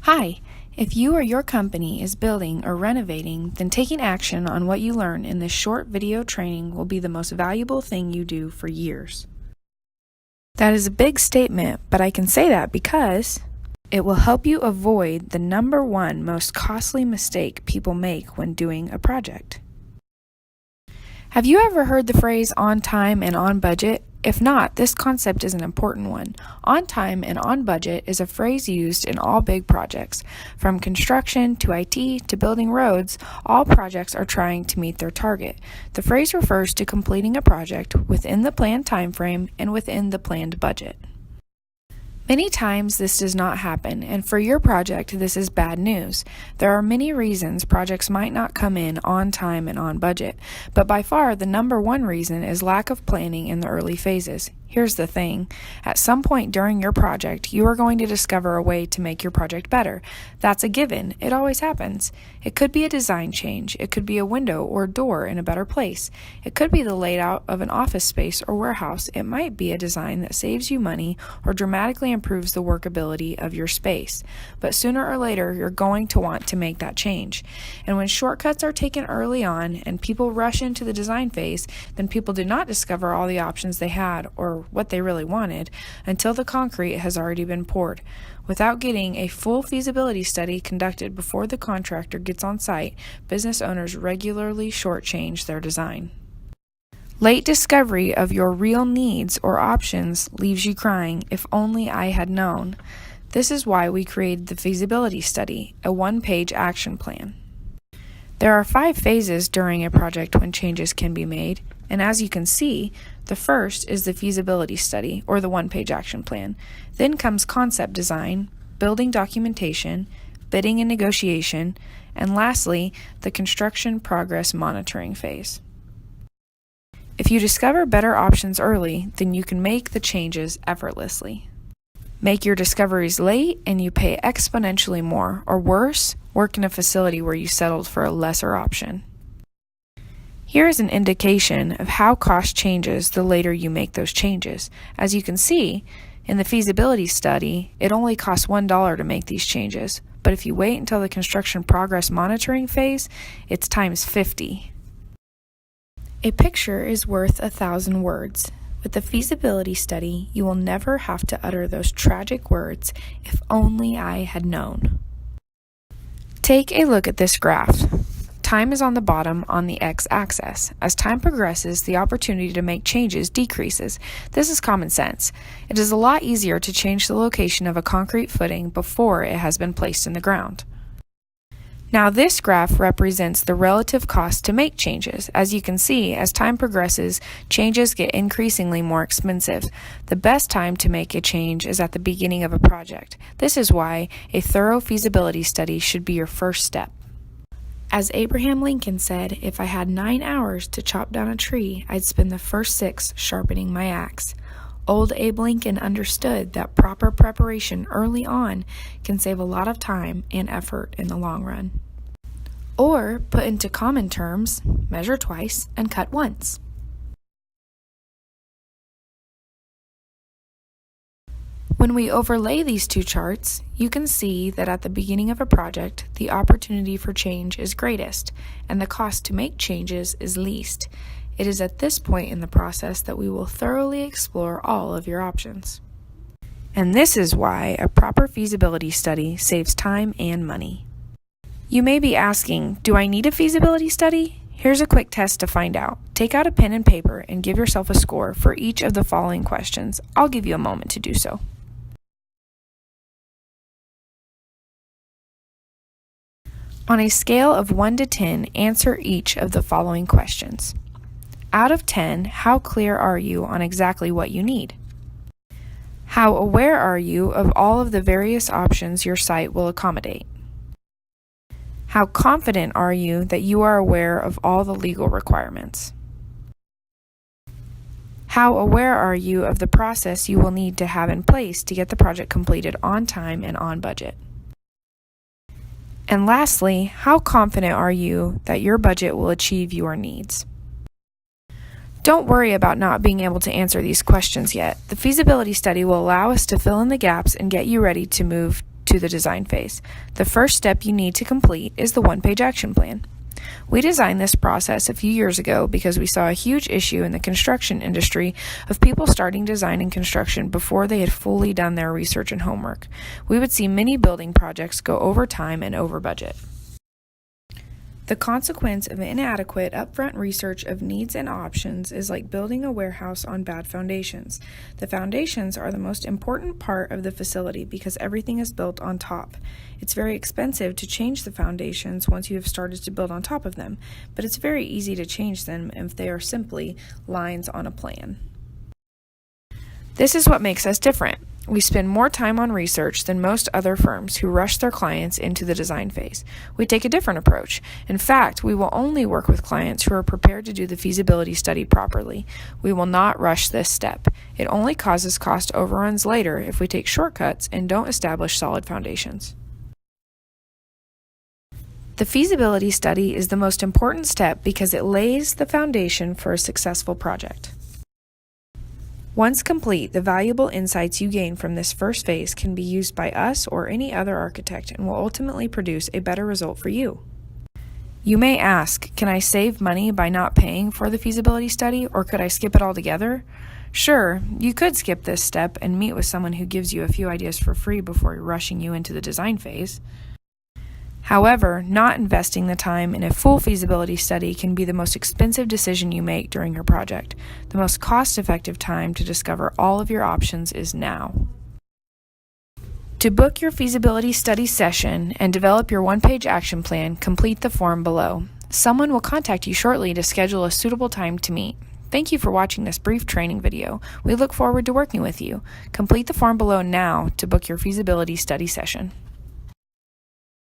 Hi, if you or your company is building or renovating, then taking action on what you learn in this short video training will be the most valuable thing you do for years. That is a big statement, but I can say that because it will help you avoid the number one most costly mistake people make when doing a project. Have you ever heard the phrase on time and on budget? If not, this concept is an important one. On time and on budget is a phrase used in all big projects. From construction to IT to building roads, all projects are trying to meet their target. The phrase refers to completing a project within the planned time frame and within the planned budget. Many times this does not happen, and for your project this is bad news. There are many reasons projects might not come in on time and on budget, but by far the number one reason is lack of planning in the early phases. Here's the thing, at some point during your project you are going to discover a way to make your project better. That's a given, it always happens. It could be a design change, it could be a window or door in a better place. It could be the layout of an office space or warehouse. It might be a design that saves you money or dramatically improves the workability of your space. But sooner or later you're going to want to make that change. And when shortcuts are taken early on and people rush into the design phase, then people do not discover all the options they had or what they really wanted until the concrete has already been poured. Without getting a full feasibility study conducted before the contractor gets on site, business owners regularly shortchange their design. Late discovery of your real needs or options leaves you crying, "If only I had known." This is why we created the feasibility study, a one-page action plan. There are 5 phases during a project when changes can be made, and as you can see, the first is the feasibility study, or the one-page action plan. Then comes concept design, building documentation, bidding and negotiation, and lastly, the construction progress monitoring phase. If you discover better options early, then you can make the changes effortlessly. Make your discoveries late and you pay exponentially more, or worse, work in a facility where you settled for a lesser option. Here is an indication of how cost changes the later you make those changes. As you can see, in the feasibility study, it only costs $1 to make these changes, but if you wait until the construction progress monitoring phase, it's times 50. A picture is worth 1,000 words. With the feasibility study, you will never have to utter those tragic words, "If only I had known." Take a look at this graph. Time is on the bottom on the x-axis. As time progresses, the opportunity to make changes decreases. This is common sense. It is a lot easier to change the location of a concrete footing before it has been placed in the ground. Now this graph represents the relative cost to make changes. As you can see, as time progresses, changes get increasingly more expensive. The best time to make a change is at the beginning of a project. This is why a thorough feasibility study should be your first step. As Abraham Lincoln said, "If I had 9 hours to chop down a tree, I'd spend the first 6 sharpening my axe." Old Abe Lincoln understood that proper preparation early on can save a lot of time and effort in the long run. Or, put into common terms, measure twice and cut once. When we overlay these two charts, you can see that at the beginning of a project, the opportunity for change is greatest, and the cost to make changes is least. It is at this point in the process that we will thoroughly explore all of your options. And this is why a proper feasibility study saves time and money. You may be asking, do I need a feasibility study? Here's a quick test to find out. Take out a pen and paper and give yourself a score for each of the following questions. I'll give you a moment to do so. On a scale of 1 to 10, answer each of the following questions. Out of 10, how clear are you on exactly what you need? How aware are you of all of the various options your site will accommodate? How confident are you that you are aware of all the legal requirements? How aware are you of the process you will need to have in place to get the project completed on time and on budget? And lastly, how confident are you that your budget will achieve your needs? Don't worry about not being able to answer these questions yet. The feasibility study will allow us to fill in the gaps and get you ready to move to the design phase. The first step you need to complete is the one-page action plan. We designed this process a few years ago because we saw a huge issue in the construction industry of people starting design and construction before they had fully done their research and homework. We would see many building projects go over time and over budget. The consequence of inadequate upfront research of needs and options is like building a warehouse on bad foundations. The foundations are the most important part of the facility because everything is built on top. It's very expensive to change the foundations once you have started to build on top of them, but it's very easy to change them if they are simply lines on a plan. This is what makes us different. We spend more time on research than most other firms who rush their clients into the design phase. We take a different approach. In fact, we will only work with clients who are prepared to do the feasibility study properly. We will not rush this step. It only causes cost overruns later if we take shortcuts and don't establish solid foundations. The feasibility study is the most important step because it lays the foundation for a successful project. Once complete, the valuable insights you gain from this first phase can be used by us or any other architect and will ultimately produce a better result for you. You may ask, can I save money by not paying for the feasibility study, or could I skip it altogether? Sure, you could skip this step and meet with someone who gives you a few ideas for free before rushing you into the design phase. However, not investing the time in a full feasibility study can be the most expensive decision you make during your project. The most cost-effective time to discover all of your options is now. To book your feasibility study session and develop your one-page action plan, complete the form below. Someone will contact you shortly to schedule a suitable time to meet. Thank you for watching this brief training video. We look forward to working with you. Complete the form below now to book your feasibility study session.